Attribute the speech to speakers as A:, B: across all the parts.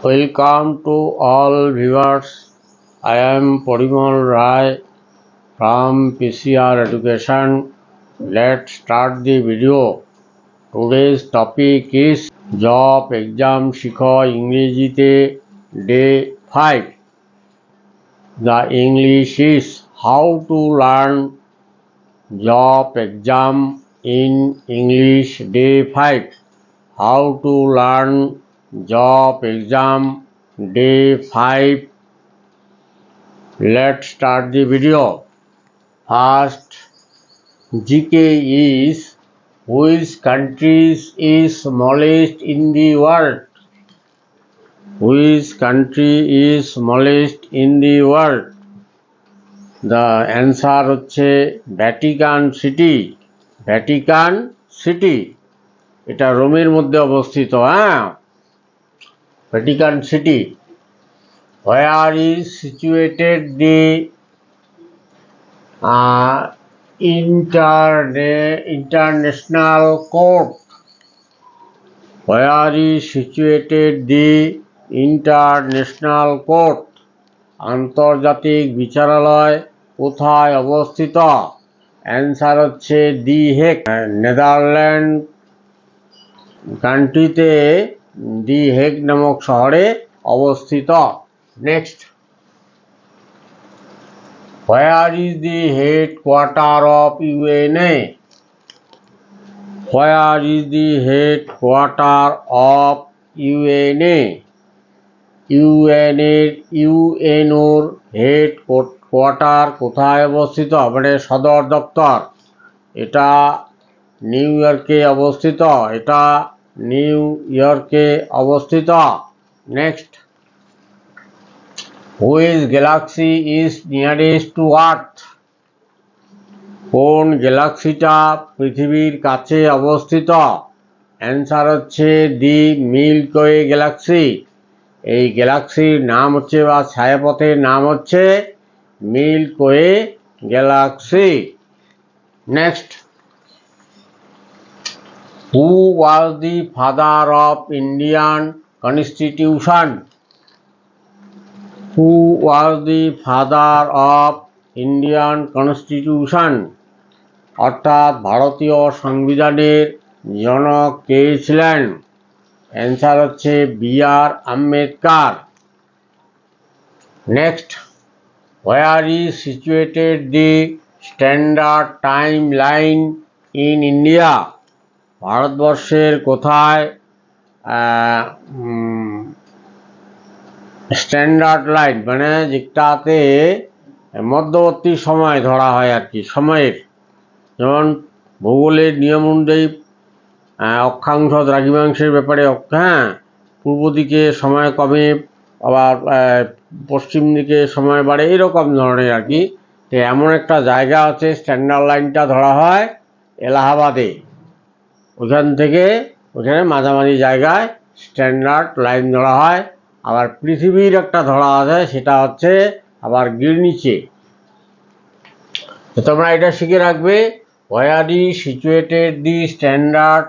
A: Welcome to all viewers. I am Porimal Rai from PCR Education. Let's start the video. Today's topic is Job Exam Shikho Ingrijite Day 5. The English is how to learn job exam in English Day 5. How to learn job exam Day 5. Let's start the video. First, GK is which country is smallest in the world? Which country is smallest in the world? The answer হচ্ছে Vatican city. Vatican city এটা রোমের মধ্যে অবস্থিত। Vatican city. Where is situated the international court? Where is situated the international court? আন্তর্জাতিক বিচারালয় কোথায় অবস্থিত? Answer হচ্ছে দি Hague. Netherland কান্ট্রিতে দি হেগ নামক শহরে অবস্থিত। Next, Where is the headquarter of UNA? Where is the headquarter of UNA? ইউএনওর headquarter কোথায় অবস্থিত? মানে সদর দপ্তর। এটা নিউ ইয়র্কে অবস্থিত। এটা নিউ ইয়র্কে অবস্থিত। Next, Which galaxy is nearest to Earth? কোন গ্যালাক্সিটা পৃথিবীর কাছে অবস্থিত? অ্যান্সার হচ্ছে দি মিল্কি ওয়ে গ্যালাক্সি। এই গ্যালাক্সির নাম হচ্ছে বা ছায়াপথের নাম হচ্ছে milky way galaxy. Next, who was the father of Indian constitution? Who was the father of Indian Constitution? অর্থাৎ ভারতীয় সংবিধানের জনক কে ছিলেন? অ্যান্সার হচ্ছে B.R.. Ambedkar. Next, Where is situated the standard time line in India? ভারতবর্ষের কোথায় স্ট্যান্ডার্ড লাইন মানে যেটাতে মধ্যবর্তী সময় ধরা হয় আর কি, সময়ের। যেমন ভূগোলের নিয়ম অনুযায়ী অক্ষাংশ দ্রাঘিমাংশের ব্যাপারে পূর্ব দিকে সময় কমে, আবার পশ্চিম দিকে সময় বাড়ে, এরকম ধরনের আর কি। তো এমন একটা জায়গা আছে, স্ট্যান্ডার্ড লাইনটা ধরা হয় এলাহাবাদে। ওখানে মাঝামাঝি জায়গায় স্ট্যান্ডার্ড লাইন ধরা হয়। আবার পৃথিবীর একটা ধরা আছে, সেটা হচ্ছে আবার গ্রিনিচে। তোমরা এটা শিখে রাখবে, Where is situated the standard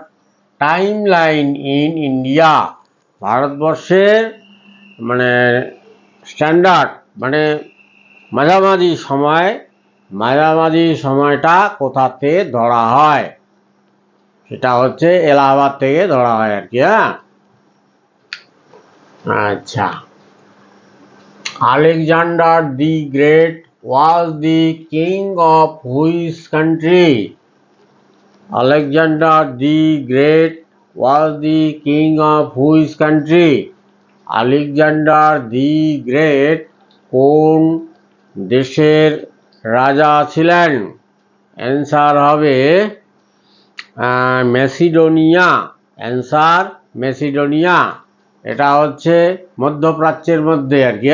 A: time line in India? ভারতবর্ষের মানে স্ট্যান্ডার্ড মানে মাঝামাঝি সময়টা কোথাতে ধরা হয়? সেটা হচ্ছে এলাহাবাদ থেকে ধরা হয় আর কি। আচ্ছা, Alexander the Great was the king of which country? Alexander the Great was the king of which country? Alexander the Great কোন দেশের রাজা ছিলেন? অ্যান্সার হবে ম্যাসিডোনিয়া। Answer Macedonia. এটা হচ্ছে মধ্যপ্রাচ্যের মধ্যে আর কি।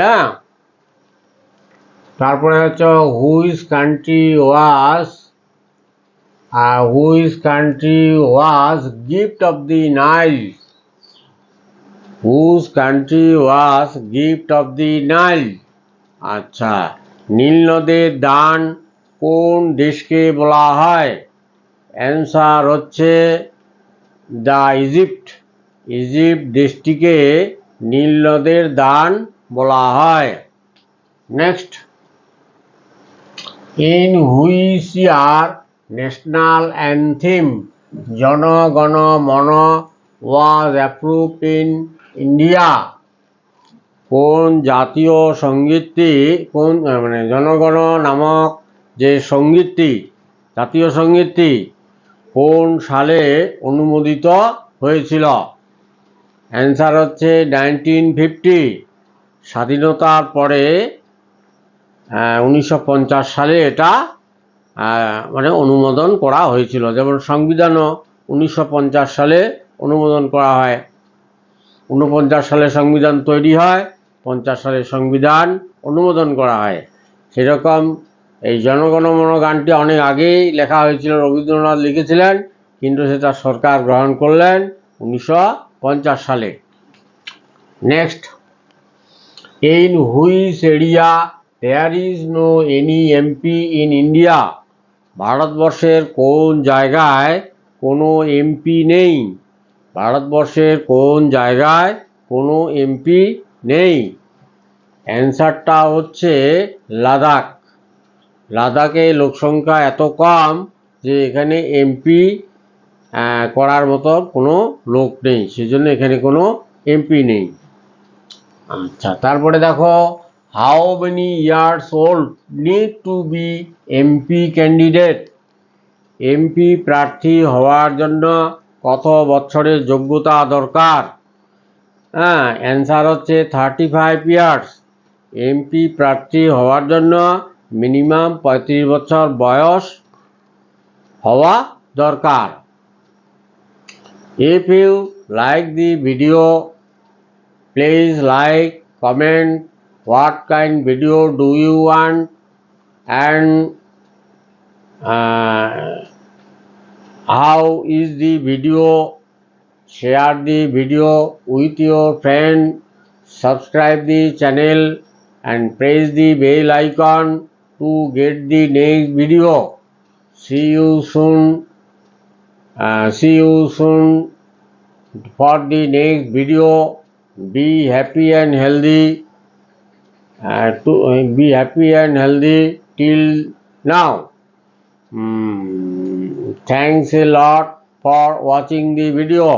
A: তারপরে হচ্ছে which country was gift of the Nile? Which country was gift of the Nile? আচ্ছা, নীল নদের দান কোন দেশকে বলা হয়? অ্যান্সার হচ্ছে দ্য ইজিপ্ট। ইজিপ্ট দেশটিকে নীল নদের দান বলা হয়। Next, in which year national anthem Jana Gana Mana was approved in India? কোন জাতীয় সঙ্গীতটি জনগণ নামক যে সঙ্গীতটি, জাতীয় সঙ্গীতটি কোন সালে অনুমোদিত হয়েছিল? অ্যান্সার হচ্ছে 1950। স্বাধীনতার পরে 1950 সালে এটা অনুমোদন করা হয়েছিল। যেমন সংবিধানও 1950 সালে অনুমোদন করা হয়। 49 সালে সংবিধান তৈরি হয়, 50 সালে সংবিধান অনুমোদন করা হয়। সেরকম এই জনগণমন গানটি অনেক আগেই লেখা হয়েছিল, রবীন্দ্রনাথ লিখেছিলেন, কিন্তু সেটা সরকার গ্রহণ করলেন 1950 সালে। Next, in which area there is no any MP in India? ভারতবর্ষের কোন জায়গায় কোনো এমপি নেই? ভারতবর্ষের কোন জায়গায় কোনো এমপি নেই? অ্যান্সারটা হচ্ছে লাদাখ। লাদাখে লোকসংখ্যা এত কম যে এখানে এমপি করার মতো কোনো লোক নেই, সেজন্য এখানে কোনো এমপি নেই। আচ্ছা, তারপরে দেখো, how many years old need to be MP candidate? MP প্রার্থী হওয়ার জন্য কত বছরের যোগ্যতা দরকার? অ্যান্সার হচ্ছে 35 ইয়ার্স। এমপি প্রার্থী হওয়ার জন্য মিনিমাম 35 বছর বয়স হওয়া দরকার। If you like the video, please like, comment what kind video do you want, and how is the video. Share the video with your friend, subscribe the channel and press the bell icon to get the next video. See you soon for the next video. Be happy and healthy. Be happy and healthy till now. Thanks a lot for watching the video.